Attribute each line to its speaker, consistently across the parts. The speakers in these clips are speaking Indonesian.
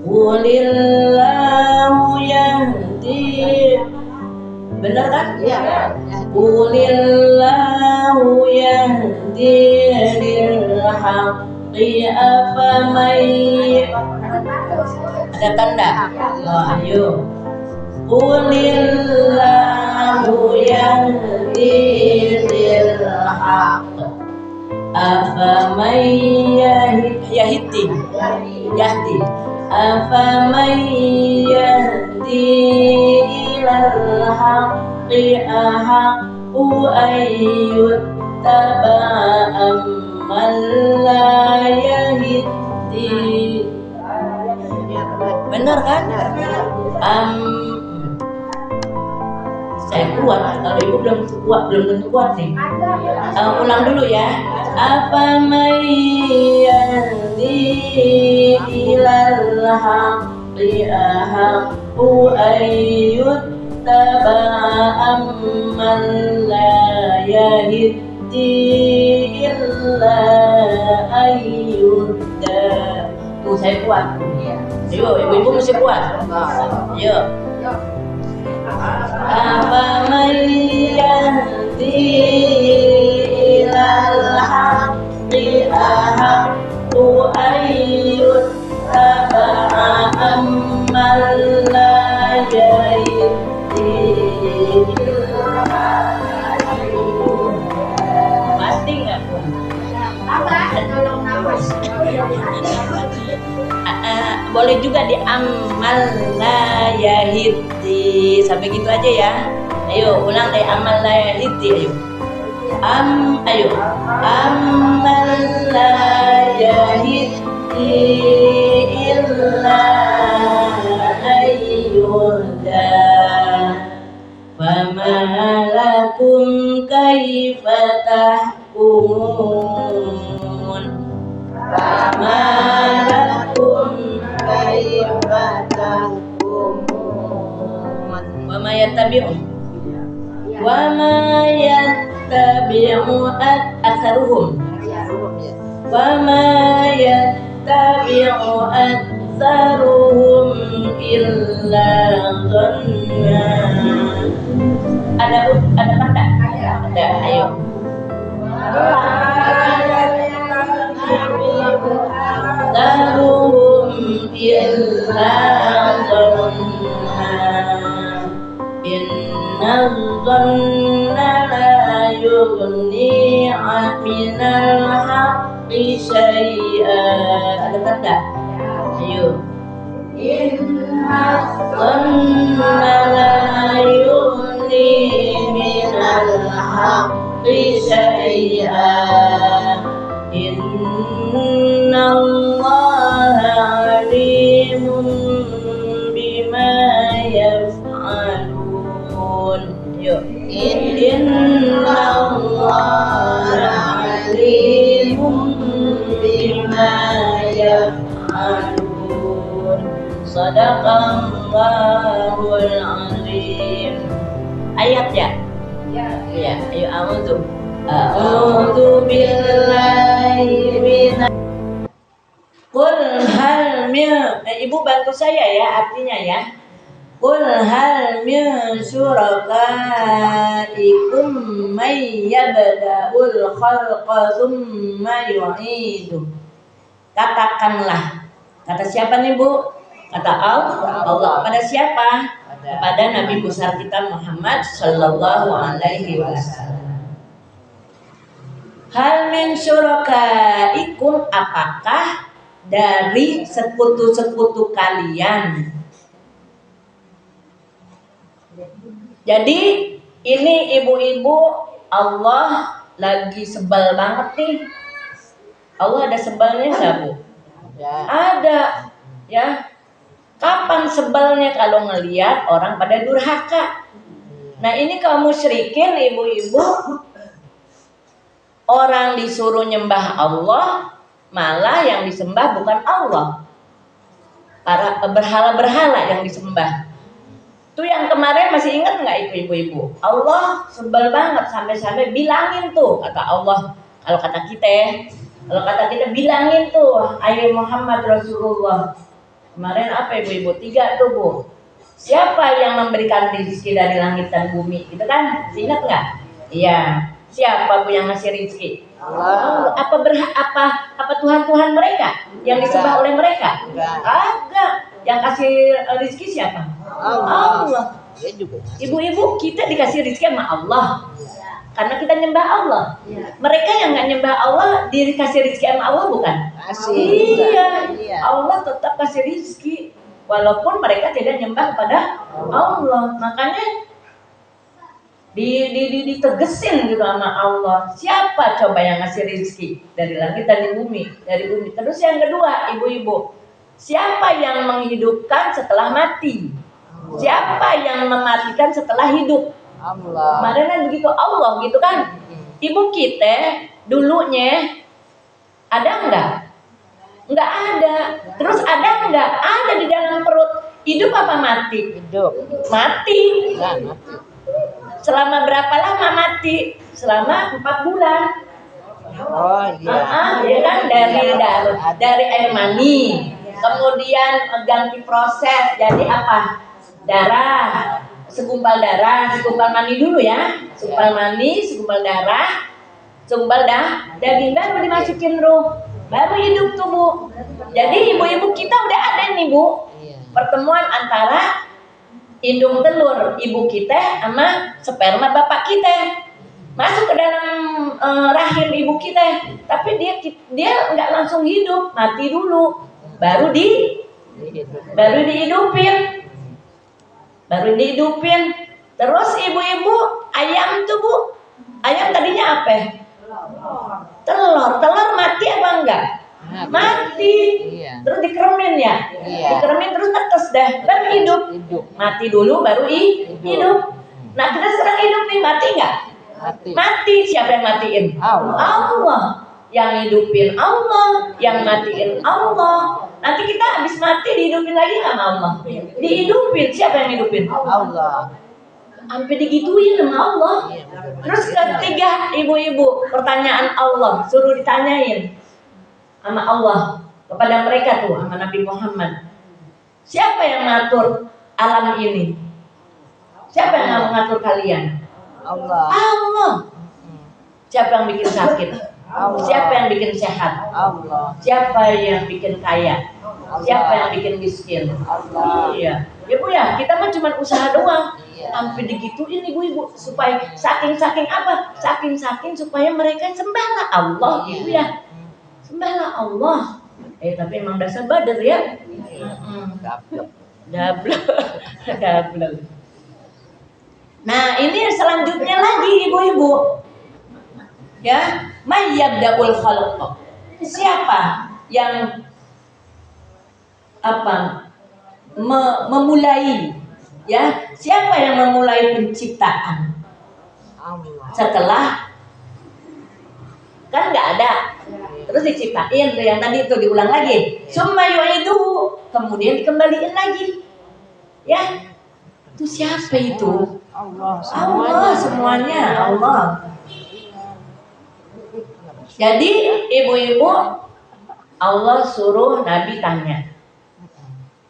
Speaker 1: Qulillahu yahdi. Benar kan? Iya. Qulillahu yahdi lil haqqi afamay. Ada tanda? Oh, ayo. Qulillahu yahdi lil haqqi afamay yahdi. Afamay yahdi ilal haqqi ahaqqu ayyuttaba amman la yahdi. Benar kan? Saya kuat, kalau ibu belum tentu kuat nih. Ulang dulu ya. Apa mayyadi ilal haqqi ahaqqu ayyuttaba amman la yahdi illa ayyudda. Tuh saya kuat. Ayo, ibu-ibu mesti kuat. Ayo. Apa mayyadi ilal haqqi ahaqqu ayyuttaba amman la yahdi illa ayyudda. Pasti nggak Bu? Tolong nafas. Boleh juga di amal la yahdi. Sampai gitu aja ya. Ayo ulang dari amal la yahdi. Ayo. Amal la yahdi illa ayyuda. Fama lakum kaifa tahkumun. Fama lakum kaifa tahkumun. Wa ma yattabi'u aktsaruhum. Wa ma yattabi'u aktsaruhum illa dhanna. Ada tanda? Ada. Ayo. Aktsaruhum illa dhanna. Inna dhanna la yughni minal haqqi syai'an. Ada tanda? Ayo. Inna dhanna la yughni minal haqqi syai'an. Inna Allaha alimun bima yaf'alun. Yuk. Inna Allaha alimun bima yaf'alun. Shadaqallahul azim. Ayat ya? Ya. Ayo a'udzu billahi minasy. Qul hal min. Ibu bantu saya ya artinya ya. Qul hal min syurakaikum may yabda'ul khalqa tsumma yu'idu. Katakanlah. Kata siapa nih Bu? Kata Allah. Pada siapa? Kepada Nabi besar kita Muhammad sallallahu alaihi wasallam. Hal min syurakaikum, apakah dari sekutu-sekutu kalian? Jadi ini ibu-ibu, Allah lagi sebel banget nih. Allah ada sebelnya nggak Bu? Ada ya. Kapan sebelnya? Kalau ngelihat orang pada durhaka. Nah ini kaum musyrikin ibu-ibu, orang disuruh nyembah Allah, malah yang disembah bukan Allah, para berhala-berhala yang disembah. Tuh yang kemarin masih ingat nggak itu ibu-ibu? Allah sebel banget sampai-sampai bilangin tuh kata Allah. Kalau kata kita bilangin tuh, ayat Muhammad Rasulullah. Kemarin apa ibu-ibu? 3 tuh bu. Siapa yang memberikan rezeki dari langit dan bumi? Gitu kan? Ingat nggak? Iya. Siapa bu yang ngasih rezeki?
Speaker 2: Allah.
Speaker 1: Apa Tuhan mereka yang disembah oleh mereka? Agak. Yang kasih rezeki siapa? Allah. Ibu-ibu kita dikasih rezeki sama Allah. Karena kita nyembah Allah. Mereka yang nggak nyembah Allah dikasih rezeki sama Allah bukan? Iya. Allah tetap kasih rezeki walaupun mereka tidak nyembah kepada Allah. Makanya ditegesin gitu sama Allah. Siapa coba yang ngasih rezeki dari langit dan dari bumi? Terus yang kedua, ibu-ibu, siapa yang menghidupkan setelah mati? Siapa yang mematikan setelah hidup? Allah. Kemarin kan begitu Allah gitu kan. Ibu kita dulunya ada enggak? Enggak ada. Terus ada enggak? Ada di dalam perut. Hidup apa mati?
Speaker 2: Hidup.
Speaker 1: Mati.
Speaker 2: Ya, mati.
Speaker 1: Selama berapa lama mati? Selama 4 bulan.
Speaker 2: Oh iya.
Speaker 1: Ya kan dari air mani. Kemudian ganti proses jadi apa? Darah. Segumpal mani dulu ya. Segumpal mani, segumpal darah, daging baru dimasukin ruh, baru hidup tuh bu. Jadi ibu-ibu kita udah ada nih bu, pertemuan antara indung telur ibu kita sama sperma bapak kita masuk ke dalam rahim ibu kita, tapi dia nggak langsung hidup, mati dulu, baru dihidupin. Terus ibu-ibu ayam tuh bu, ayam tadinya apa? Telur mati apa enggak? Mati. Iya. Terus dikeremin ya? Iya. Dikeremin terus netes dah, baru hidup. Mati dulu baru hidup. Nah kita sekarang hidup nih, mati enggak? Mati. Siapa yang matiin? Allah. Yang hidupin Allah, yang matiin Allah. Nanti kita habis mati dihidupin lagi sama Allah. Dihidupin, siapa yang hidupin? Allah. Sampai digituin sama Allah. Terus ketiga ibu-ibu, pertanyaan Allah suruh ditanyain sama Allah kepada mereka tuh, sama Nabi Muhammad. Siapa yang mengatur alam ini? Siapa yang mengatur kalian? Allah. Siapa yang bikin sakit? Allah. Siapa yang bikin sehat? Allah. Siapa yang bikin kaya? Allah. Siapa yang bikin miskin? Allah. Iya. Ya bu ya, kita mah cuma usaha doang. Sampai digituin ibu-ibu supaya saking apa? Saking supaya mereka sembahlah Allah gitu ya. Sembahlah Allah. Tapi emang dasar Badar ya. Double. Nah, ini selanjutnya lagi ibu-ibu. Ya, mayyabda'ul khalq. Siapa yang memulai, ya? Siapa yang memulai penciptaan? Setelah kan nggak ada, terus diciptain tuh yang tadi itu diulang lagi. Summa yu'iduhu, kemudian dikembaliin lagi. Ya, itu siapa itu? Allah semuanya Allah. Jadi ibu-ibu Allah suruh Nabi tanya.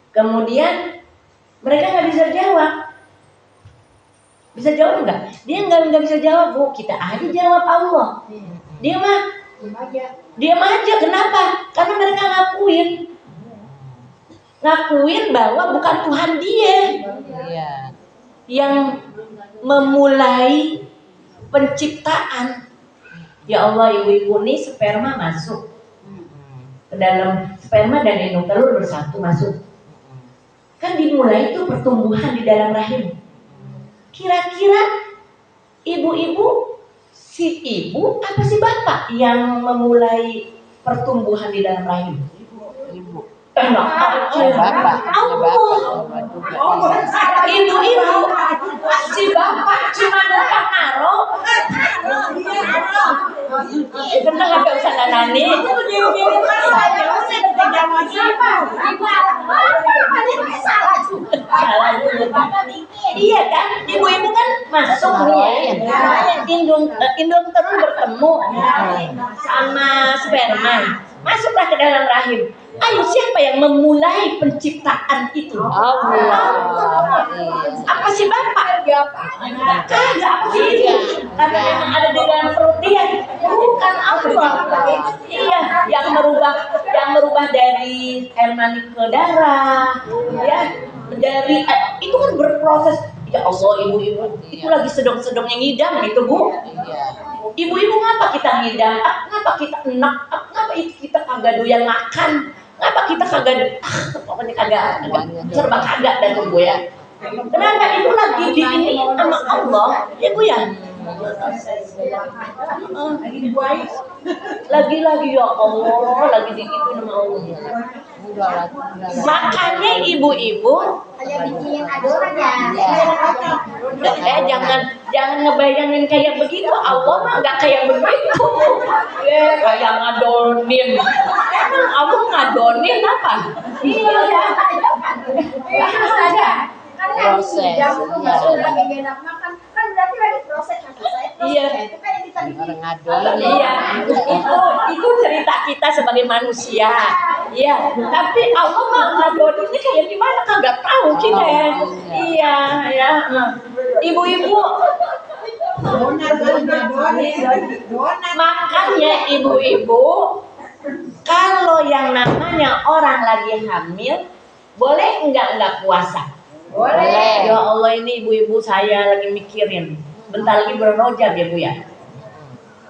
Speaker 1: Kemudian mereka nggak bisa jawab. Bisa jawab nggak? Dia nggak bisa jawab bu. Kita aja jawab Allah. Diam aja. Kenapa? Karena mereka ngakuin bahwa bukan Tuhan dia yang memulai penciptaan. Ya Allah, ibu-ibu nih sperma masuk ke dalam sperma dan indung telur bersatu masuk. Kan dimulai itu pertumbuhan di dalam rahim. Kira-kira ibu-ibu, si ibu apa si bapak yang memulai pertumbuhan di dalam rahim? Ibu. Bapak. Ibu-ibu, si bapak cuma numpang naro. Kita nggak usah nanani. Salah juga. Iya kan, ibu-ibu kan masuk nih ya. Indung terus bertemu sama sperma, masuklah ke dalam rahim. Ayo, siapa yang memulai penciptaan itu?
Speaker 2: Allah.
Speaker 1: Apa sih Bapak? Kagak, apa sih itu? Karena memang ada di dalam perut dia. Bukan Allah. Iya, yang merubah dari air mani ke darah. Ya, dari itu kan berproses. Ya Allah, ibu-ibu itu lagi sedang-sedangnya ngidam gitu, Bu. Ibu-ibu, ngapa kita ngidam? Ngapa kita enak? Ngapa kita kagak doyan makan? Ngapa kita kagak pokoknya kagak serba kagak dan Bu ya? Kenapa itu lagi diiniin sama Allah, ya Bu ya? Lagi-lagi ya Allah, lagi diituin sama Allah. Makanya ibu-ibu jangan ngebayangin kayak begitu. Allah mah nggak kayak begitu. Kayak ngadonin. Emang Allah ngadonin apa? Iya. Harus ada
Speaker 2: proses.
Speaker 3: Kan berarti lagi proses
Speaker 1: Iya.
Speaker 3: itu kan yang kita bikin.
Speaker 2: Orang ngadon.
Speaker 1: Iya, itu cerita kita sebagai manusia. Iya, tapi Allah mah ngadoninnya kayak gimana kagak tahu kita. Iya, ya. Ibu-ibu, makanya ibu-ibu, kalau yang namanya orang lagi hamil, boleh enggak puasa?
Speaker 2: Boleh.
Speaker 1: Ya Allah, ini ibu-ibu saya lagi mikirin. Bentar lagi berrojab ya Bu ya.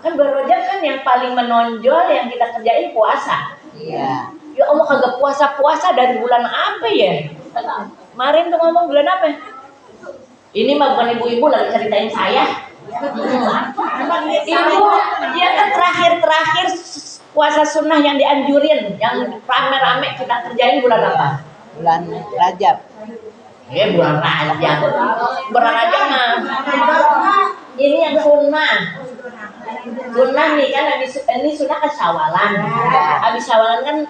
Speaker 1: Kan berrojab kan yang paling menonjol yang kita kerjain puasa.
Speaker 2: Iya.
Speaker 1: Ya Allah, kagak puasa-puasa dari bulan apa ya? Kemarin tuh ngomong bulan apa? Ini mah bukan ibu-ibu lagi ceritain saya. Ibu, dia kan terakhir puasa sunnah yang dianjurin, yang rame-rame kita kerjain bulan apa?
Speaker 2: Bulan Rajab.
Speaker 1: Bulan Rajab. Bulan Rajab mah ini yang sunnah. Sunnah nih kan ini sunnah kan Syawalan. Habis Syawalan kan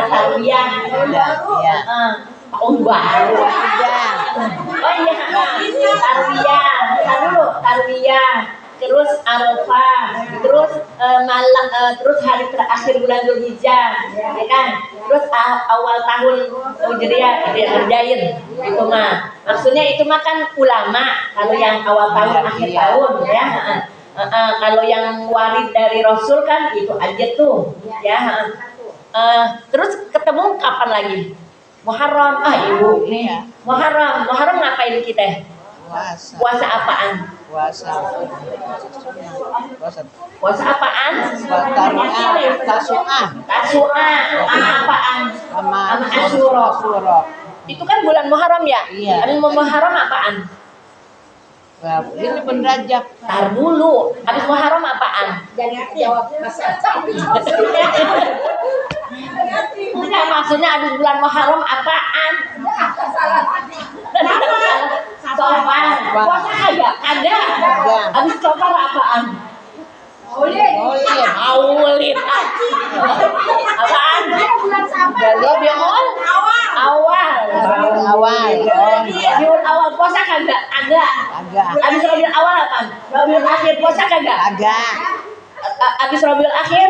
Speaker 1: Tarwiyah.
Speaker 2: Iya.
Speaker 1: Tahun baru. Oh iya, Tarwiyah. Terus Arafah, terus terus hari terakhir bulan Dzulhijjah, ya kan? Terus awal tahun Hijriah itu yang kerjain. Itu mah maksudnya itu mah kan ulama. Kalau yang awal tahun akhir tahun ya. Kalau yang warid dari Rasul kan itu aja tuh ya. Terus ketemu kapan lagi? Muharram. Ibu ini Muharram ngapain kita? Puasa apaan?
Speaker 2: Puasa
Speaker 1: apaan?
Speaker 2: Tasu'ah.
Speaker 1: Apaan?
Speaker 2: Sama
Speaker 1: Asyura. Itu kan bulan Muharram ya?
Speaker 2: Iya.
Speaker 1: Muharram apaan?
Speaker 2: Nah, ini pun Rajab.
Speaker 1: Tar dulu. Habis Muharram apaan?
Speaker 3: Jangan jawab
Speaker 1: Enggak, maksudnya habis bulan Muharram apaan? Sofar. Puasa kagak? Kagak. Habis sofar apaan? Maulid. Apaan?
Speaker 3: bulan Sabar.
Speaker 1: Awal. Rabiul awal puasa kagak? Agak. Habis Rabiul awal apaan? Rabiul akhir puasa kagak?
Speaker 2: Agak.
Speaker 1: Habis Rabiul akhir?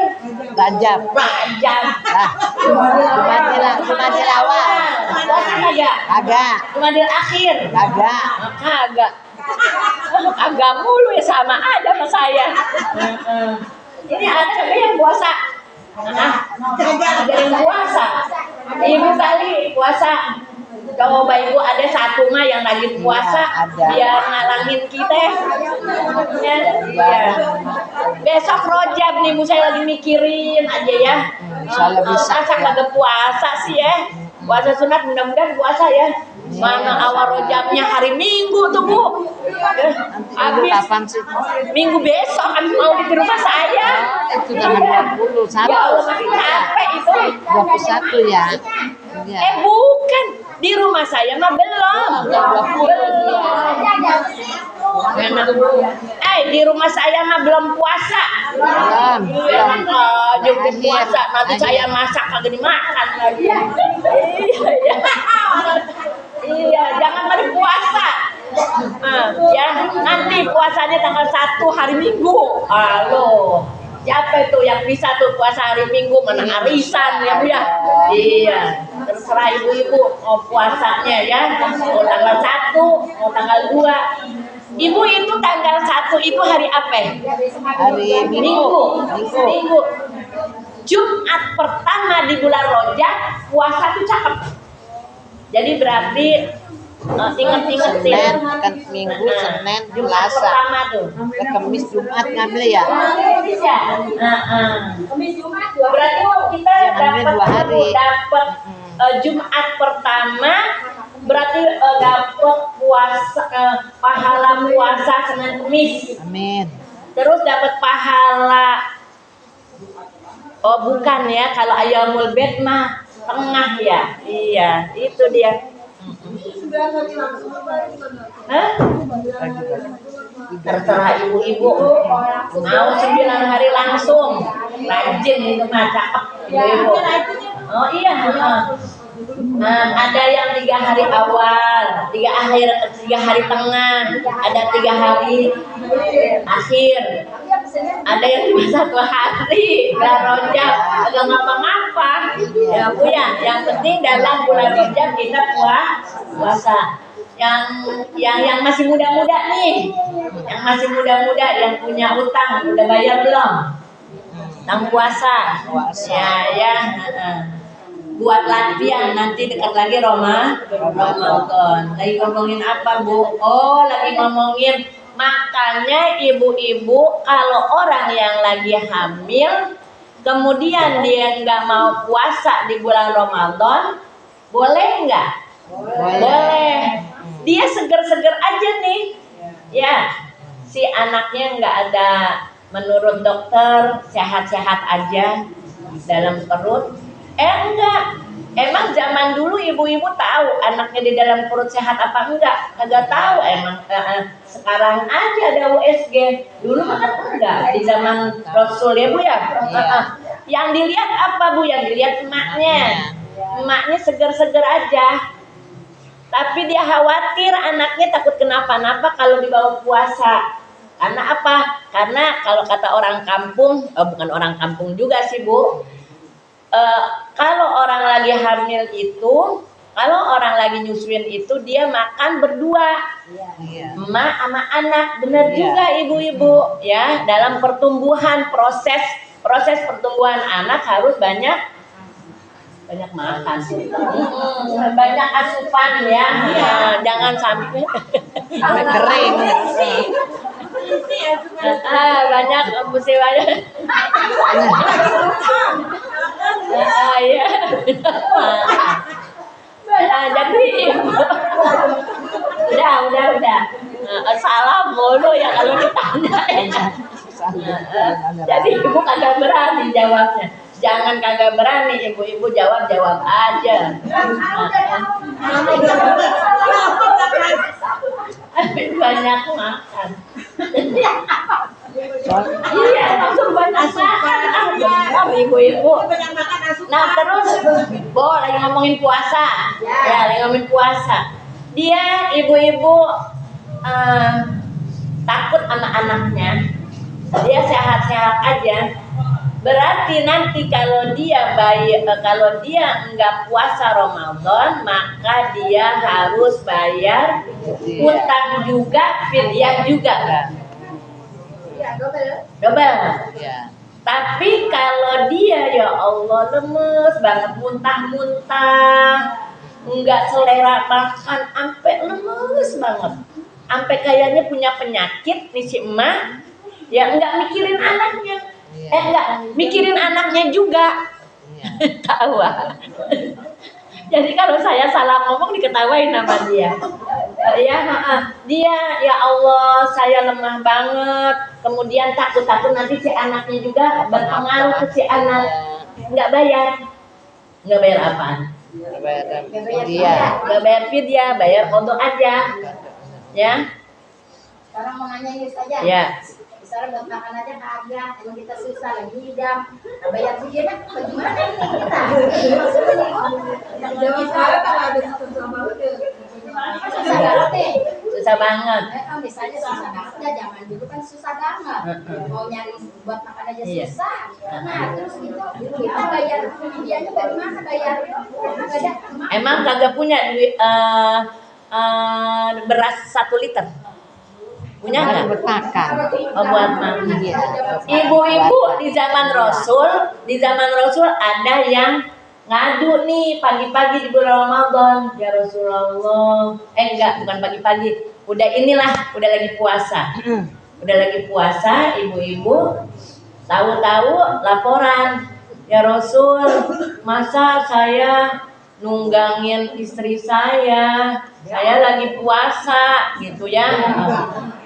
Speaker 2: Rajab. Jumadil awal.
Speaker 1: Puasa kagak?
Speaker 2: Agak.
Speaker 1: Jumadil akhir?
Speaker 2: Agak.
Speaker 1: Kagak. Agak mulu ya, sama aja sama saya. Ini ada kagak yang puasa? Ada yang puasa. Ibu kali puasa. Coba ibu ada satu mah yang rajin puasa, biar ngalangin kita. Ya. Besok Rojab nih Bu, saya lagi mikirin aja ya. Masa kagak puasa sih ya? Puasa sunat mudah-mudahan puasa ya. Mana awal Rojabnya hari Minggu tuh Bu. Habis
Speaker 2: Kapan sih?
Speaker 1: Minggu besok habis mau di rumah saya.
Speaker 2: Itu tanggal 21.
Speaker 1: Ya Allah, masih capek itu.
Speaker 2: 21 ya.
Speaker 1: Bukan. Di rumah saya mah belum.
Speaker 2: Belum.
Speaker 1: Di rumah saya mah belum puasa.
Speaker 2: Belum.
Speaker 1: Jadi
Speaker 2: Akhir.
Speaker 1: puasa nanti
Speaker 2: Akhir.
Speaker 1: saya masak kagak dimakan lagi. Iya. Iya, jangan mari puasa. Ya, nanti puasanya tanggal 1 hari Minggu. Halo. Siapa itu yang bisa tuh puasa hari Minggu, mana arisan ya Bu ya? Iya, terserah ibu-ibu mau puasanya ya. Mau tanggal 1, mau tanggal 2. Ibu itu tanggal 1 itu hari apa?
Speaker 2: Hari Minggu.
Speaker 1: Minggu. Jumat pertama di bulan Rojab puasa tuh cakep. Jadi berarti ingat-ingat sih.
Speaker 2: Senin, kan Minggu, Senin,
Speaker 1: Jumat
Speaker 2: Selasa,
Speaker 1: pertama tuh.
Speaker 2: Kamis, Jumat ngambil ya.
Speaker 1: Iya.
Speaker 3: Kamis Jumat 2
Speaker 1: Berarti kita
Speaker 2: Ya, ngambil
Speaker 1: dapat
Speaker 2: 2 hari.
Speaker 1: Jumat pertama, berarti dapat puasa pahala puasa Senin Kamis.
Speaker 2: Amin.
Speaker 1: Terus dapat pahala. Oh bukan ya, kalau Ayamul Bed mah tengah ya. Iya, itu dia. Hah? Terserah ibu-ibu mau 9 hari langsung, rajin itu mah cakep ibu-ibu. Oh iya. Ada yang 3 hari awal, 3 hari tengah, ada 3 hari akhir, ada yang cuma 1 hari bulan Rojab, agak ngapa-ngapa ya Bu ya. Yang penting dalam bulan Rojab kita puasa. Yang masih muda-muda nih, yang masih muda-muda yang punya utang udah bayar belum? Utang puasa. Ya. Buat latihan nanti dekat lagi Ramadan. Lagi ngomongin apa Bu? Oh lagi ngomongin makanya ibu-ibu kalau orang yang lagi hamil kemudian dia nggak mau puasa di bulan Ramadan, boleh nggak? Boleh. Dia seger-seger aja nih. Ya, si anaknya nggak ada, menurut dokter sehat-sehat aja dalam perut. Enggak. Emang zaman dulu ibu-ibu tahu anaknya di dalam perut sehat apa enggak? Kagak tahu emang. Sekarang aja ada USG. Dulu kan enggak di zaman Rasul ya Bu ya. Yang dilihat apa Bu? Yang dilihat emaknya. Emaknya seger-seger aja. Tapi dia khawatir anaknya takut kenapa-napa kalau dibawa puasa. Karena apa? Karena kalau kata orang kampung, bukan orang kampung juga sih Bu. Kalau orang lagi hamil itu, kalau orang lagi nyusuin itu dia makan berdua, emak sama anak, benar juga ibu-ibu ya. Dalam pertumbuhan proses pertumbuhan anak harus banyak makan, banyak asupan ya. Jangan sampai
Speaker 2: Kering.
Speaker 1: banyak mesti banyak. Ya. Jadi udah. Salah mulu ya kalau ditanya. Jadi ibu kagak berani jawabnya. Jangan kagak berani ibu-ibu jawab aja. Banyak makan. Iya, langsung banyak makan. Ibu-ibu. Nah terus, lagi ngomongin puasa. Ya, lagi ngomongin puasa. Dia ibu-ibu takut sama anaknya. Dia sehat-sehat aja. Berarti nanti kalau dia nggak puasa Ramadan, maka dia harus bayar utang juga, fidyah juga. Double.
Speaker 2: Ya.
Speaker 1: Tapi kalau dia ya Allah lemes banget, muntah-muntah, nggak selera makan, sampai lemes banget, sampai kayaknya punya penyakit nih si emak, ya nggak mikirin anaknya. Enggak, mikirin anaknya juga. Tawa. Jadi kalau saya salah ngomong diketawain sama dia. Dia ya Allah saya lemah banget. Kemudian takut nanti si anaknya juga berpengaruh ke si anak. Enggak bayar apaan?
Speaker 2: Iya.
Speaker 1: Enggak bayar fidyah, bayar qadha aja. Ya.
Speaker 3: Sekarang mau nanya ini saja.
Speaker 1: Ya.
Speaker 3: Misalnya buat makan aja kagak, emang kita susah lagi ngidam. Nah, bayar segini bagaimana ini kita? Zaman sekarang kalau ada susah banget. Susah banget nih.
Speaker 1: Susah banget.
Speaker 3: Misalnya susah banget ya, zaman dulu kan susah banget. Mau nyari buat makan aja
Speaker 1: Iya.
Speaker 3: susah. Nah, terus gitu kita bayar dianya bagaimana bayar? Nggak ada.
Speaker 1: Emang kagak punya duit beras 1 liter? Punya nggak?
Speaker 2: Bermakan.
Speaker 1: Oh, buat makan.
Speaker 2: Iya.
Speaker 1: Ibu-ibu di zaman Rasul ada yang ngadu nih pagi-pagi di bulan Ramadan. Ya Rasulullah. Enggak, bukan pagi-pagi. Udah lagi puasa. Udah lagi puasa, ibu-ibu tahu-tahu laporan. Ya Rasul, masa saya nunggangin istri saya lagi puasa gitu ya.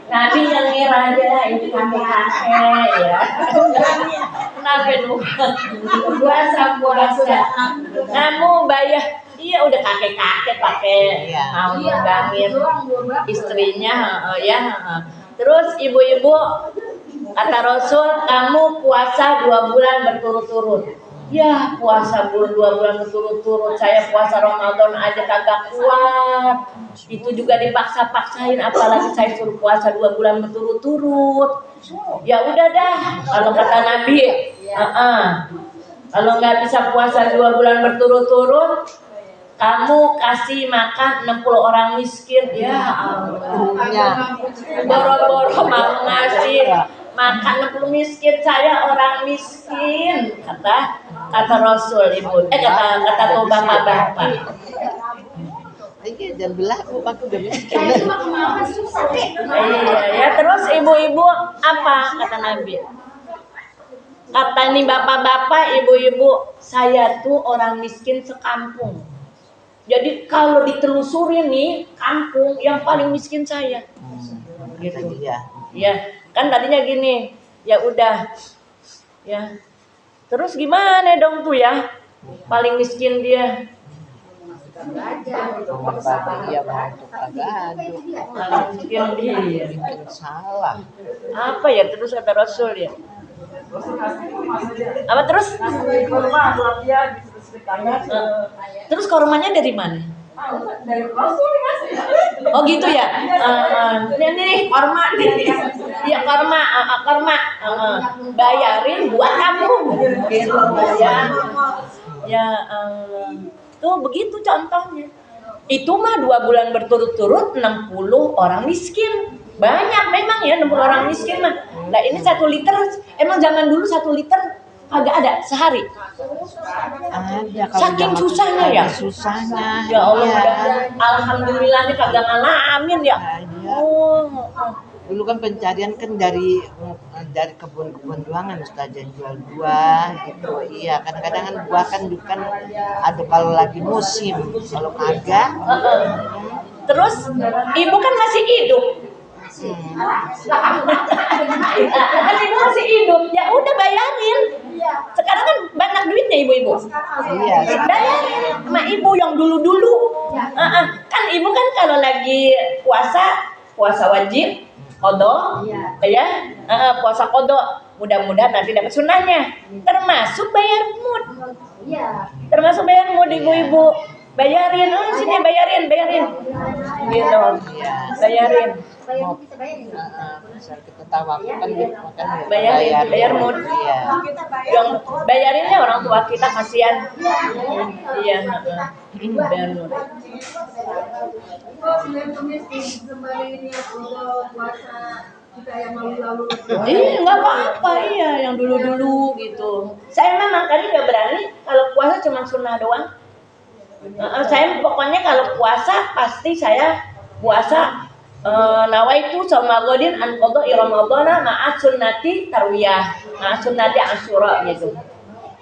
Speaker 1: Nabi yang ngira aja ini kakek-kakek ya. Nabi puasa. Kamu bayar, iya udah kakek-kakek pakai mau nunggangin istrinya ya. Terus ibu-ibu kata Rasul, kamu puasa 2 bulan berturut-turut. Ya puasa 2 bulan berturut-turut, saya puasa Ramadan aja kagak kuat. Itu juga dipaksa-paksain, apalagi saya suruh puasa 2 bulan berturut-turut. Ya udah dah, kalau kata Nabi, kalau nggak bisa puasa 2 bulan berturut-turut, kamu kasih makan 60 orang miskin. Ya Allah, boro-boro mau ngasih makan 60 miskin, saya orang miskin, kata Rasul ibu. Kata tuh bapak-bapak.
Speaker 2: Iya, jangan belah aku udah miskin.
Speaker 1: Iya ya, terus ibu-ibu apa kata Nabi? Kata nih bapak-bapak, ibu-ibu, saya tuh orang miskin sekampung. Jadi kalau ditelusuri nih kampung yang paling miskin saya. Gitu. Ya, kan tadinya gini. Ya udah. Ya. Terus gimana dong tuh ya? Paling miskin dia. Paling miskin dia.
Speaker 2: Salah.
Speaker 1: Apa ya terus kata Rasul ya? Apa terus? Terus kormanya dari mana? Oh gitu ya? Ini korma. Iya korma. Bayarin buat kamu. Gitu ya. Tuh begitu contohnya. Itu mah 2 bulan berturut-turut 60 orang miskin. Banyak memang ya 60 orang miskin mah. Nah ini 1 liter. Emang zaman dulu 1 liter kagak ada sehari.
Speaker 2: Ada,
Speaker 1: saking susahnya ya.
Speaker 2: Susahnya.
Speaker 1: Ya Allah,
Speaker 2: Iya.
Speaker 1: alhamdulillahnya kagak ngalamin ya.
Speaker 2: Iya. Dulu kan pencarian kan dari kebun-kebun doangan Ustazah yang jual buah gitu. Iya, kadang-kadang kan buah kan ada kalau lagi musim. Kalau kagak.
Speaker 1: Terus ibu kan masih hidup. Kan ibu masih hidup, ya udah bayarin. Sekarang kan banyak duitnya ibu-ibu.
Speaker 2: Iya.
Speaker 1: Bayarin sama ibu yang dulu-dulu. Kan ibu kan kalau lagi puasa wajib qodho, ya, puasa qodho. Mudah-mudahan nanti dapat sunnahnya. Termasuk bayar mud. Termasuk bayar mud ibu-ibu. Bayarin, sini bayarin. Gitu. Bayarin.
Speaker 2: Misal kita tahu kan makan
Speaker 1: bayar mud.
Speaker 2: Iya.
Speaker 1: Yang bayarinnya orang tua kita kasihan. Iya. Bayar mud. Iya nggak apa-apa, iya yang dulu-dulu gitu. Saya memang kali nggak berani kalau puasa cuma sunnah doang. Saya pokoknya kalau puasa pasti saya puasa nawaitu sama godin an qadha ramadhana ma'a sunnati tarwiyah, ma'a sunnati asyura gitu.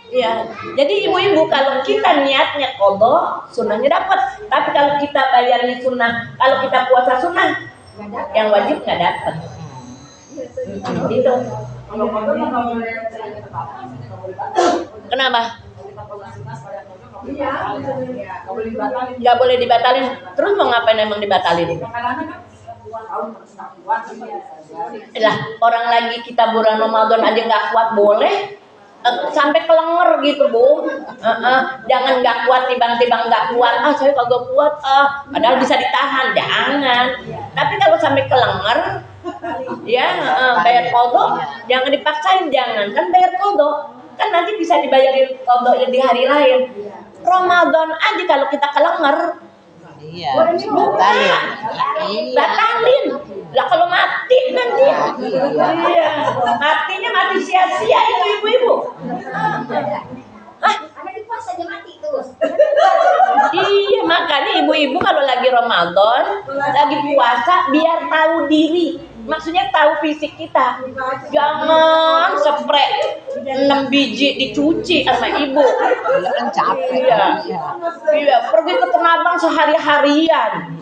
Speaker 1: Iya. Jadi ibu-ibu kalau kita niatnya qadha, sunnahnya dapat. Tapi kalau kita bayarnya sunnah, kalau kita puasa sunnah, yang wajib nggak dapat. Gitu. Kenapa? Nggak boleh dibatalin. Terus mau ngapain emang dibatalin? Lah, orang lagi kita bulan Ramadan aja nggak kuat boleh. Sampai kelenger gitu Bu. Jangan nggak kuat timbang-timbang nggak kuat, saya kagak kuat padahal bisa ditahan, jangan. Tapi kalau sampai kelenger ya bayar qadha, jangan dipaksain, jangan kan bayar qadha, kan nanti bisa dibayarin qadha di hari lain. Ramadan aja kalau kita kelenger batalin lah, kalau mati nanti matinya mati sia-sia itu ibu-ibu.
Speaker 3: Anak di puasa aja mati terus.
Speaker 1: Iya, makanya ibu-ibu kalau lagi Ramadan, lagi puasa biar tahu diri. Maksudnya tahu fisik kita. Jangan spray 6 biji dicuci sama ibu.
Speaker 2: Kan capek.
Speaker 1: Iya, pergi ke Tanah Abang sehari-harian.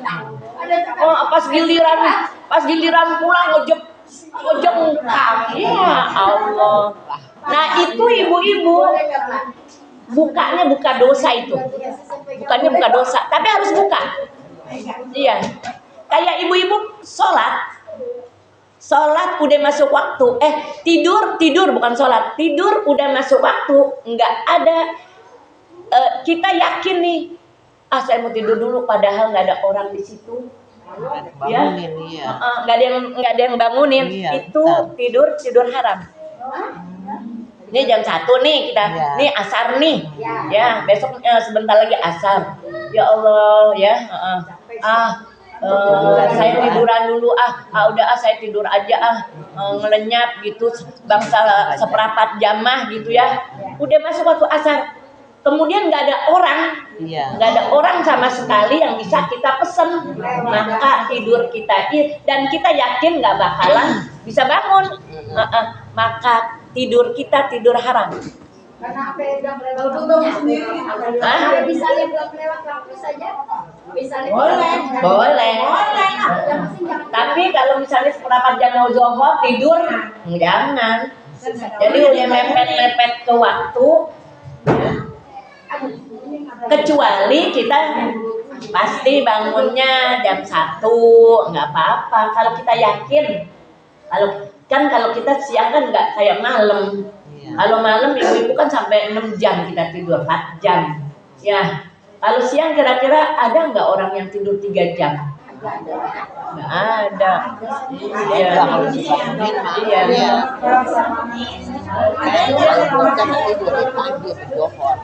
Speaker 1: Pas giliran pulang ngejengkang. Ya Allah. Nah, itu ibu-ibu bukanya buka dosa itu. Bukannya buka dosa, tapi harus buka. Iya. Kayak ibu-ibu sholat udah masuk waktu. Tidur bukan sholat. Tidur udah masuk waktu, nggak ada. Kita yakin nih, saya mau tidur dulu, padahal nggak ada orang di situ.
Speaker 2: Bangunin, iya.
Speaker 1: Nggak ada yang bangunin.
Speaker 2: Iya,
Speaker 1: itu tidur haram. Ini jam 1 nih kita, nih asar nih, ya besok sebentar lagi asar. Ya Allah ya, saya tiduran dulu udah saya tidur aja ngelenyap gitu, bangsa seperempat jamah gitu ya. Udah masuk waktu asar, kemudian nggak ada orang sama sekali yang bisa kita pesen, maka tidur kita dan kita yakin nggak bakalan bisa bangun, maka tidur kita tidur haram.
Speaker 3: Karena apa yang udah lewat misalnya belum lewat waktu saja, misalnya
Speaker 1: boleh. Tapi kalau misalnya seperempat jam mau zuhur tidur, jangan. Jadi udah mepet ke waktu. Kecuali kita pasti bangunnya jam 1, nggak apa-apa. Kalau kita yakin, kalau kita siang kan nggak kayak malam. Kalau malam ibu-ibu kan sampai 6 jam kita tidur, 4 jam. Ya, kalau siang kira-kira ada nggak orang yang tidur 3 jam? Nggak ada. Iya.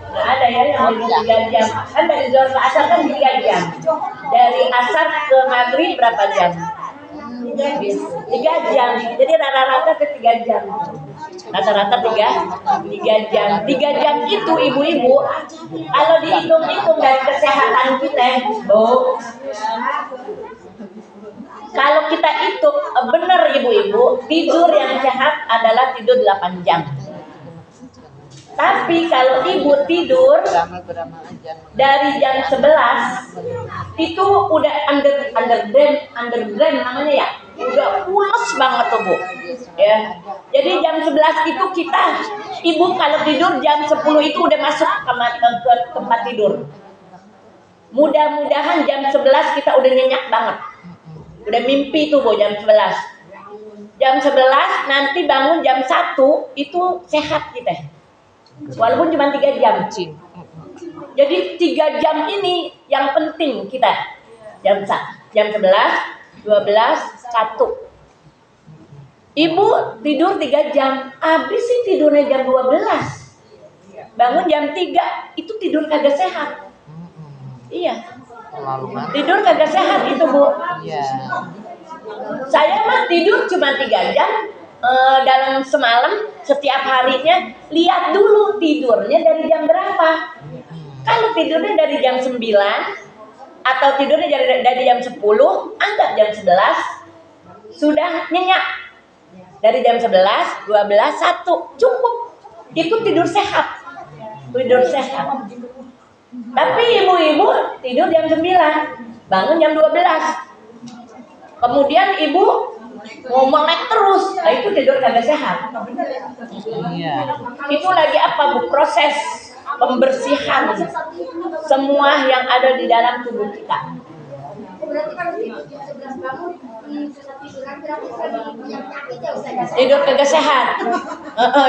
Speaker 1: Nggak ada ya yang tidur 3 jam. Kan dari zuhur ke asar kan 3 jam. Dari asar ke maghrib berapa jam? 3 jam. Jadi rata-rata ke 3 jam. Rata-rata 3 jam. 3 jam itu ibu-ibu kalau dihitung-hitung dari kesehatan kita, Bu. Kalau kita hitung benar ibu-ibu, tidur yang sehat adalah tidur 8 jam. Tapi kalau ibu tidur dari jam 11 itu udah underdrain namanya ya, udah pules banget tuh Bu. Ya. Jadi jam 11 itu ibu kalau tidur jam 10 itu udah masuk ke tempat tidur. Mudah-mudahan jam 11 kita udah nyenyak banget. Udah mimpi tuh Bu jam 11. Jam 11 nanti bangun jam 1 itu sehat kita. Walaupun cuma 3 jam. Jadi 3 jam ini yang penting kita. Jam 11, 12, 1. Ibu tidur 3 jam. Habis sih tidurnya jam 12. Bangun jam 3, itu tidur kagak sehat. Iya. Tidur kagak sehat itu Bu.
Speaker 2: Iya.
Speaker 1: Saya mah tidur cuma 3 jam. Dalam semalam setiap harinya lihat dulu tidurnya dari jam berapa. Kalau tidurnya dari jam 9 atau tidurnya dari jam 10, anggap jam 11 sudah nyenyak. Dari jam 11, 12, 1 cukup. Itu tidur sehat. Tidur sehat. Tapi ibu-ibu tidur jam 9, bangun jam 12. Kemudian ibu mau melek terus, itu tidur kagak sehat.
Speaker 2: Iya.
Speaker 1: Itu lagi apa Bu? Proses pembersihan semua yang ada di dalam tubuh kita.
Speaker 3: Berarti kalau tidur jam 11 bangun lagi susah tiduran berarti lagi punya penyakit ya Ustaz.
Speaker 1: Tidur kagak sehat.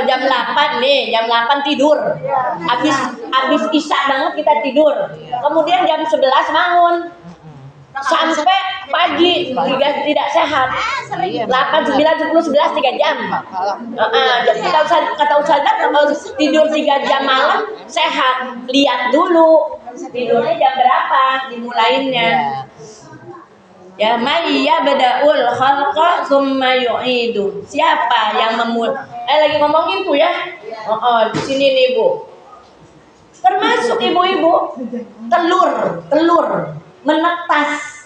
Speaker 1: Jam 8 nih, jam 8 tidur. Habis isya banget kita tidur. Kemudian jam 11 bangun. Sampai pagi tidak sehat. 8, 9, 10, 11 3 jam. Kata Ustazah kalau tidur 3 jam malam sehat. Lihat dulu tidurnya jam berapa dimulainya. Ya maya bada'ul khalqa tsumma yu'idu. Siapa yang lagi ngomongin tuh ya? Di sini nih Bu. Termasuk ibu-ibu telur menetas.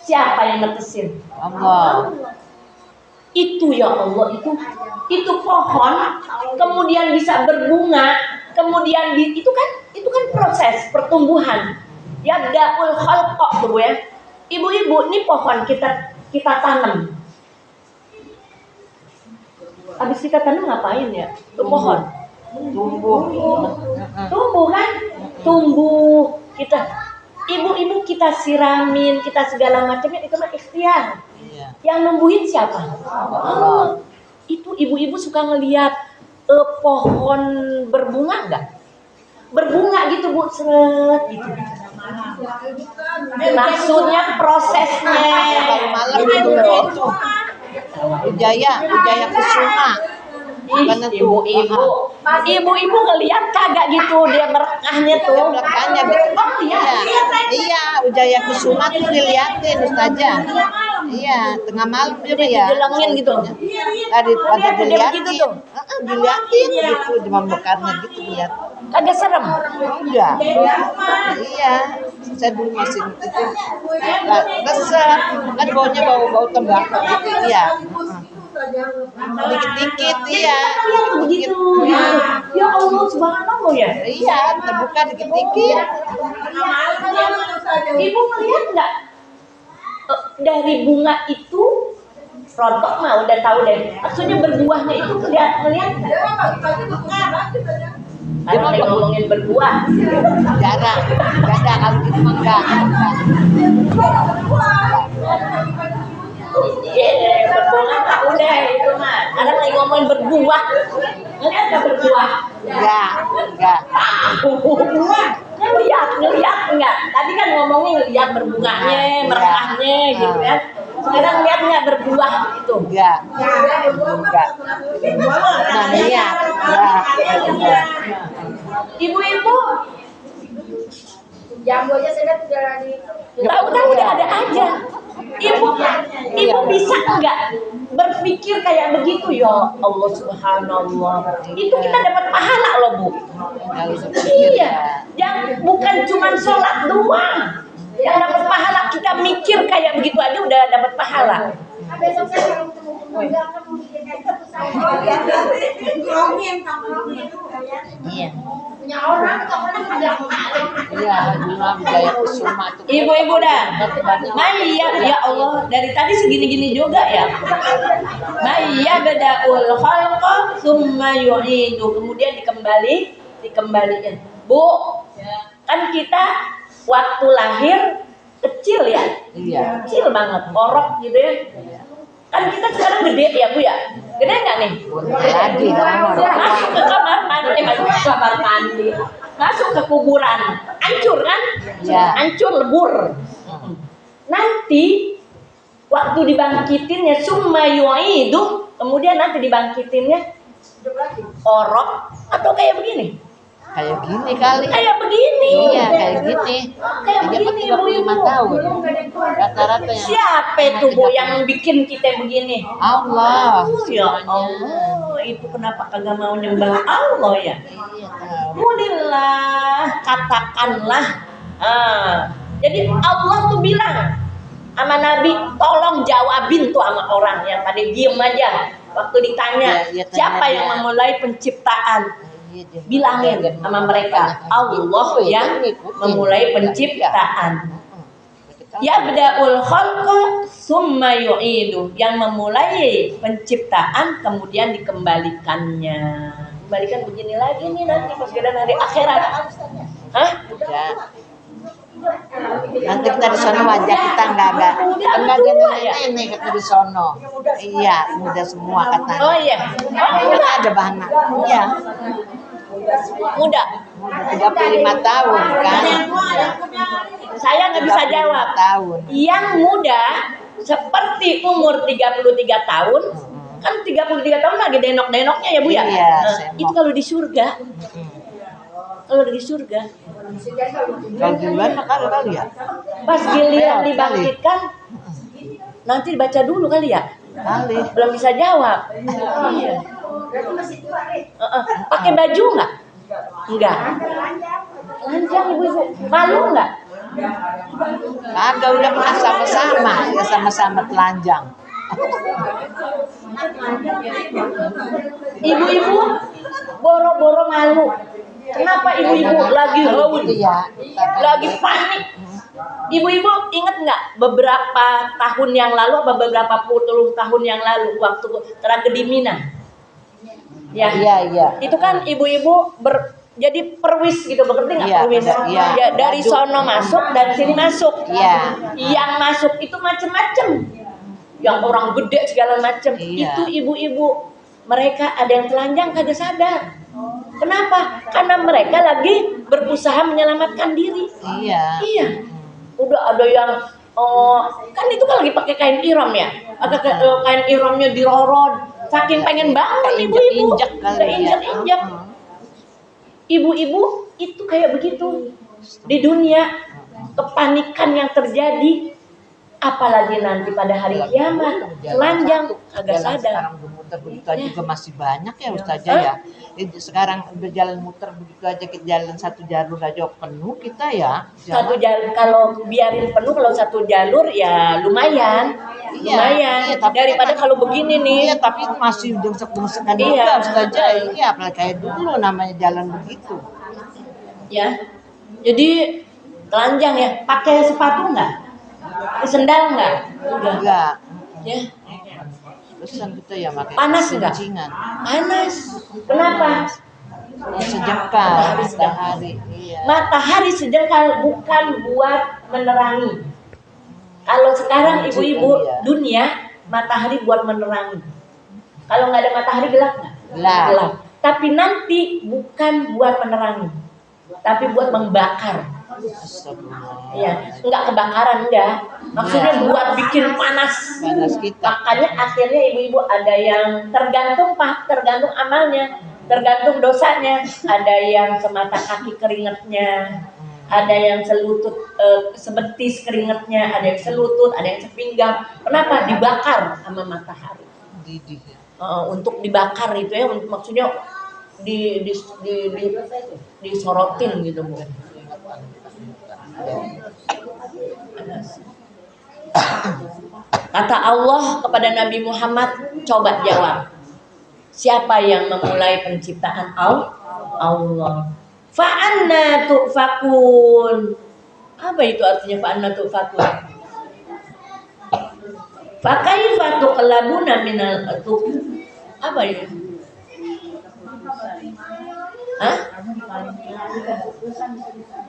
Speaker 1: Siapa yang netesin?
Speaker 2: Allah.
Speaker 1: Itu ya Allah, itu pohon kemudian bisa berbunga, kemudian itu kan proses pertumbuhan. Ya daul khalqa tuh Bu ya. Ibu-ibu, ini pohon kita tanam. Habis kita tanam ngapain ya? Itu pohon tumbuh kan? Tumbuh ibu-ibu kita siramin, kita segala macamnya itu mah ikhtiar. Yang numbuhin siapa? Itu ibu-ibu suka ngelihat pohon berbunga enggak? Berbunga gitu Bu, seret gitu. Maksudnya prosesnya.
Speaker 2: Kalau malam itu Ujaya Kusuma.
Speaker 1: Ibu-ibu ngelihat kagak gitu dia merekahnya tuh.
Speaker 2: Belakangnya gitu. Iya, Ujaya Kusuma tuh diliatin Ustazah. Iya, tengah malam juga ya.
Speaker 1: Dijelengin gitu.
Speaker 2: Tadi pada diliatin.
Speaker 1: Gitu tuh.
Speaker 2: Diliatin gitu, cuma mekarnya gitu lihat.
Speaker 1: Kagak serem.
Speaker 2: Enggak. Iya. Saya dulu masih itu. Besar. Kan baunya bau tembakau gitu. Iya. Dikit-dikit iya.
Speaker 1: Begitu. Ya Allah subhanallah ya.
Speaker 2: Iya, terbuka dikit-dikit.
Speaker 1: Ibu melihat enggak? Dari bunga itu rontok mah udah tahu deh. Maksudnya berbuahnya itu melihat enggak? Kalau lagi ngomongin berbuah,
Speaker 2: Jarang. Enggak ada kalau gitu mah enggak.
Speaker 1: Berbuah tak udah itu mah. Ada lagi ngomongin berbuah. Ngeliat nggak berbuah?
Speaker 2: Enggak.
Speaker 1: Ngeliat enggak? Tadi kan ngomongin ngeliat berbunganya, merekahnya gitu ya. Sekarang ngeliat enggak berbuah itu?
Speaker 2: Enggak. Nah, iya.
Speaker 1: Ibu-ibu
Speaker 3: Jambu aja saya udah lagi.
Speaker 1: tahu udah ada aja. Ibu bisa enggak berpikir kayak begitu ya Allah subhanallah. Itu kita dapat pahala loh Bu. Iya, yang bukan cuma sholat doang. Yang dapat pahala kita mikir kayak begitu aja udah dapat pahala.
Speaker 3: Besok saya kalau ketemu keluarga kan mau bikin kayak gitu saya.
Speaker 1: Iya.
Speaker 3: Punya orang atau orang bilang
Speaker 2: Iya, bunga Ujaya Kusuma itu.
Speaker 1: Ibu-ibu dah. Maya ya Allah, dari tadi segini-gini juga ya. Maya bada'ul khalqa tsumma yu'idu. Kemudian dikembaliin. Bu, kan kita waktu lahir kecil ya.
Speaker 2: Iya.
Speaker 1: Kecil banget, orok gitu ya. Kan kita sekarang gede ya Bu ya. Gede nggak nih?
Speaker 2: Lagi
Speaker 1: Masuk ke kamar mandi, masuk ke kuburan, hancur kan?
Speaker 2: Iya.
Speaker 1: Hancur lebur. Nanti waktu dibangkitinnya summa yu'idu, kemudian nanti dibangkitinnya orok atau kayak begini?
Speaker 2: Kayak gini kali.
Speaker 1: Kayak begini.
Speaker 2: Iya, kayak gini.
Speaker 1: Kayak
Speaker 2: Dia
Speaker 1: begini,
Speaker 2: 35 tahun. Rata-rata yang
Speaker 1: Siapa itu Bu yang bikin kita begini?
Speaker 2: Allah.
Speaker 1: Ya Allah, itu kenapa kagak mau nyembah Allah ya? Mulillah, katakanlah. Jadi Allah tuh bilang sama Nabi, tolong jawabin tuh sama orang yang tadi diem aja. Waktu ditanya,
Speaker 2: Ya,
Speaker 1: siapa yang memulai penciptaan? Bilangin sama mereka, Allah yang memulai penciptaan. Ya badaul khalqa summa yu'idu, yang memulai penciptaan kemudian dikembalikannya. Kembalikan begini lagi nih nanti pas kita hari akhirat. Hah?
Speaker 2: Nanti kita di sono wajah kita enggak ada nenek kita di sono. Iya, muda semua katanya.
Speaker 1: Oh iya.
Speaker 2: Kan ada bahan. Iya.
Speaker 1: Muda.
Speaker 2: Muda 35 tahun kan.
Speaker 1: Saya nggak bisa
Speaker 2: 35
Speaker 1: jawab.
Speaker 2: tahun.
Speaker 1: Yang muda seperti umur 33 tahun, kan 33 tahun lagi denok-denoknya ya Bu ya.
Speaker 2: Iya,
Speaker 1: Itu kalau di surga. Kalau di surga.
Speaker 2: Kalau di luar mah kali ya.
Speaker 1: Pas giliran dibangkitkan, nanti baca dulu kali ya.
Speaker 2: Kali.
Speaker 1: Belum bisa jawab. Iya. Pakai baju nggak? Enggak. Telanjang ibu-ibu. Malu nggak?
Speaker 2: Kagak udah pernah sama-sama, ya sama-sama telanjang.
Speaker 1: Ibu-ibu boro-boro malu. Kenapa ibu-ibu lagi haus?
Speaker 2: Ya,
Speaker 1: Lagi panik. Ibu-ibu ingat nggak beberapa tahun yang lalu, apa beberapa puluh tahun yang lalu waktu tragedi Mina? Ya,
Speaker 2: iya.
Speaker 1: itu kan ibu-ibu jadi perwis gitu, mengerti nggak
Speaker 2: Iya,
Speaker 1: perwis?
Speaker 2: iya.
Speaker 1: Ya, dari sono masuk dan sini masuk.
Speaker 2: Iya.
Speaker 1: Yang masuk itu macem-macem, yang orang gede segala macem.
Speaker 2: Iya.
Speaker 1: Itu ibu-ibu mereka ada yang telanjang kagak sadar. Kenapa? Karena mereka lagi berusaha menyelamatkan diri.
Speaker 2: Iya.
Speaker 1: Iya. Udah ada yang kan itu kan lagi pakai kain ihram ya. Ada kain ihramnya dirorod. Saking pengen banget ibu-ibu.
Speaker 2: Injak kali ya.
Speaker 1: Injak. Ibu-ibu itu kayak begitu. Di dunia kepanikan yang terjadi, apalagi nanti pada hari kiamat, telanjang kagak sadar.
Speaker 2: Sekarang bermuter begitu aja juga masih banyak ya Ustazah ya. Sekarang berjalan muter begitu aja, kita jalan satu jalur aja penuh kita ya.
Speaker 1: Satu jalur kalau biarin penuh, kalau satu jalur ya lumayan.
Speaker 2: Iya, tapi
Speaker 1: daripada kalau begini nih.
Speaker 2: Iya, tapi masih dengsek-dengsekan
Speaker 1: Iya.
Speaker 2: juga Ustazah. Iya, apalagi kayak dulu namanya jalan begitu.
Speaker 1: Ya. Jadi telanjang ya, pakai sepatu nggak? Pakai sendal nggak?
Speaker 2: Enggak.
Speaker 1: Ya.
Speaker 2: Terusan kita ya pakai
Speaker 1: Panas nggak?
Speaker 2: cincingan.
Speaker 1: Panas. Kenapa?
Speaker 2: Sejengkal matahari. Iya.
Speaker 1: Matahari sejengkal bukan buat menerangi. Kalau sekarang ibu-ibu dunia matahari buat menerangi. Kalau nggak ada matahari gelap nggak?
Speaker 2: Gelap.
Speaker 1: Tapi nanti bukan buat menerangi, tapi buat membakar.
Speaker 2: Astagfirullah.
Speaker 1: Iya, nggak kebakaran enggak. Maksudnya buat bikin panas.
Speaker 2: Panas kita.
Speaker 1: Makanya akhirnya ibu-ibu ada yang tergantung amalnya, tergantung dosanya. Ada yang semata kaki keringatnya, ada yang selutut sebetis keringatnya, ada yang selutut, ada yang sepinggang. Kenapa? Dibakar sama matahari.
Speaker 2: Didih.
Speaker 1: Untuk dibakar itu ya, maksudnya disorotin gitu Bu. Kata Allah kepada Nabi Muhammad, coba jawab. Siapa yang memulai penciptaan Allah? Fa'anna tu'fakun. Apa itu artinya fa'anna tu'fakun? Fakaifa tuqlabuna minal apa itu? Hah?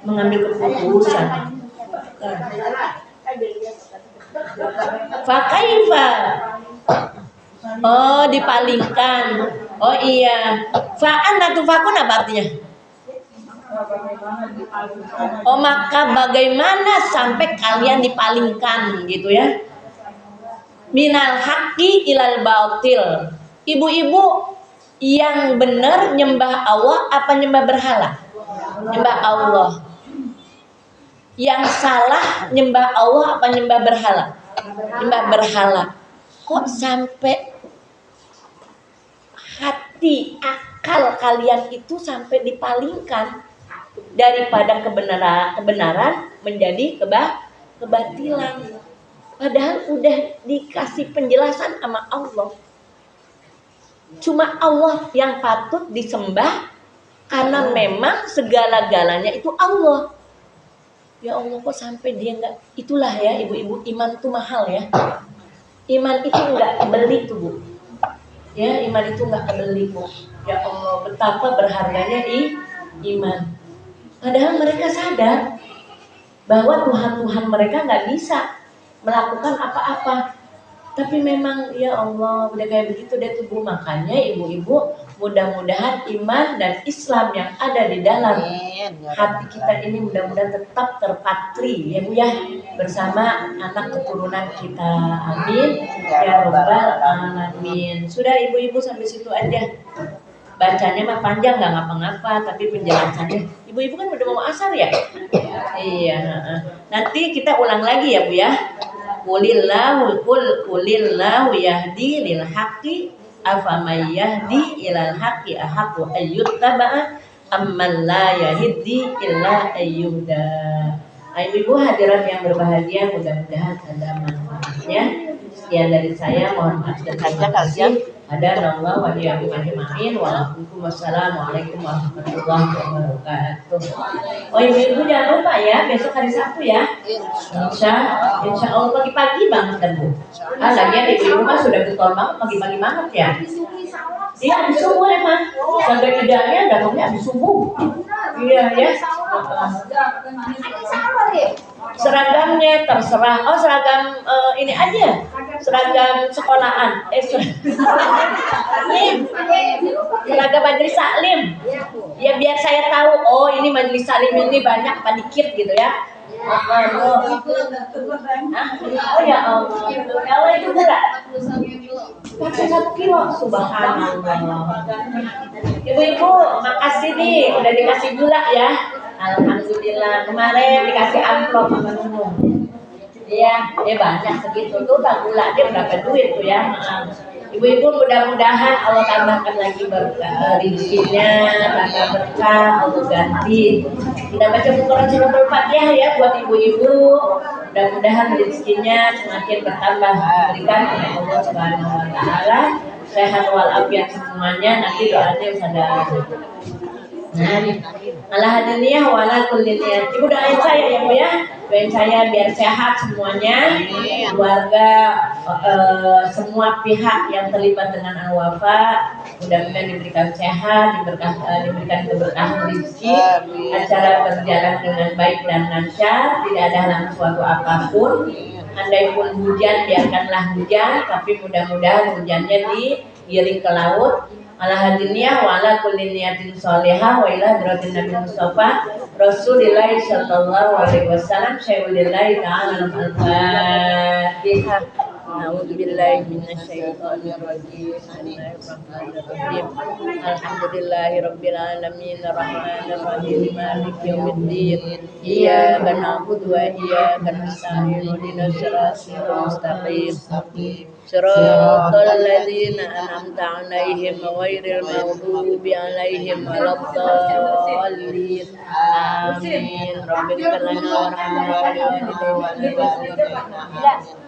Speaker 1: Mengambil keputusan. Fakaifa. Oh, dipalingkan. Oh iya. Fa'anna tu'fakun apa artinya? Oh, maka bagaimana sampai kalian dipalingkan gitu ya? Minal haqqi ilal batil. Ibu-ibu yang benar nyembah Allah apa nyembah berhala? Nyembah Allah. Yang salah nyembah Allah apa nyembah berhala? Nyembah berhala. Kok sampai hati akal kalian itu sampai dipalingkan daripada kebenaran menjadi kebatilan? Padahal udah dikasih penjelasan sama Allah. Cuma Allah yang patut disembah karena memang segala-galanya itu Allah. Ya Allah, kok sampai dia enggak. Itulah ya ibu-ibu, iman itu mahal ya. Iman itu enggak kebeli tuh Bu. Ya, iman itu enggak kebeli Bu. Ya Allah, betapa berharganya iman. Padahal mereka sadar bahwa Tuhan mereka nggak bisa melakukan apa-apa. Tapi memang ya Allah udah kayak begitu deh tubuh. Makanya ibu-ibu mudah-mudahan iman dan Islam yang ada di dalam hati kita ini mudah-mudahan tetap terpatri ya Bu ya, bersama anak keturunan kita. Amin ya robbal alamin. Sudah ibu-ibu sampai situ aja. Bacanya mah panjang nggak ngapa-ngapa, tapi penjelasannya ibu-ibu kan udah mau asar ya. Iya. Nanti kita ulang lagi ya Bu ya. Qulillahu yahdi lil haqqi afamay yahdi ilal haqqi ahaqqu ayyuttaba'a amman la yahdi illa ayyuhda. Ibu hadirat yang berbahagia, mudah-mudahan ada manfaatnya. Sekian dari saya, mohon maaf dan terima kasih. Hadanallahu wa iyyakum ajma'in. Wassalamualaikum warahmatullahi wabarakatuh. Oh ibu-ibu jangan lupa ya, besok hari Sabtu ya. Insya Allah pagi-pagi banget kan Bu. Lagian ibu-ibu mah sudah getol banget pagi-pagi banget ya. Iya habis subuh emang. Sampai tidaknya datangnya habis subuh. Iya ya. Seragamnya terserah. Oh seragam ini aja. Seragam sekolahan. Seragam majelis taklim. Ya biar saya tahu. Oh ini majelis taklim ini banyak apa dikit gitu ya. Oh ya Allah. Kalau itu berat. 1 kilo. Subhanallah. Ibu-ibu, makasih nih udah dikasih gula ya. Alhamdulillah. Kemarin dikasih amplop sama Nunung. Iya, dia banyak segitu tuh tak gula dia berapa duit tuh ya. Ibu-ibu mudah-mudahan Allah tambahkan lagi berkah rezekinya, tambah berkah, Allah ganti. Kita baca Quran Suratul Fatihah ya buat ibu-ibu. Mudah-mudahan rezekinya semakin bertambah diberikan oleh Allah Subhanahu wa taala. Sehat walafiat semuanya, nanti doanya ada. Ala hadaniyah wala kulli niyat. Ibu doain saya ya Bu ya. Doain saya biar sehat semuanya, keluarga, semua pihak yang terlibat dengan al-wafa mudah-mudahan diberikan sehat, diberikan keberkahan rezeki, acara berjalan dengan baik dan lancar, tidak ada halangan suatu apapun. Andai pun hujan, biarkanlah hujan, tapi mudah-mudahan hujannya digiring ke laut. Ala hadiniyah wa ala kulli niyatin sholihah wa ila hadratin Nabi Mustafa Rasulillah sallallahu alaihi wasallam. Syai'ulillahi ta'ala al-Fatihah. A'udzubillahi minasyaitonir rajim. Bismillahirrahmanirrahim. Alhamdulillahirabbil alamin arrahmanir rahim maliki yaumiddin. Iyyaka na'budu wa iyyaka nasta'in. Ihdinas siratal mustaqim. Shiratal ladzina an'amta 'alaihim ghairil maghdubi 'alaihim waladdallin. Amin. Rabbil alamin.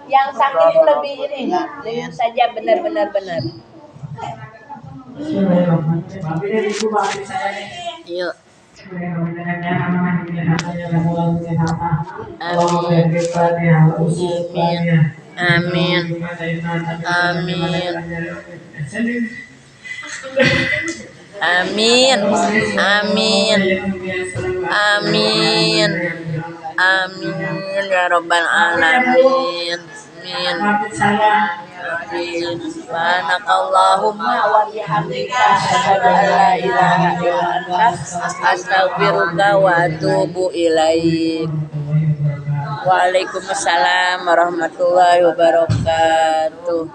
Speaker 1: Yang sakit itu lebih ini, minum saja benar-benar benar. Yuk. Amin. Amin. Amin. Amin. Amin. Amin ya rabbal alamin. Amin. Subhanakallahumma wa bihamdika asyhadu an la ilaha illa anta astaghfiruka wa atubu ilaik. Waalaikumsalam warahmatullahi wabarakatuh.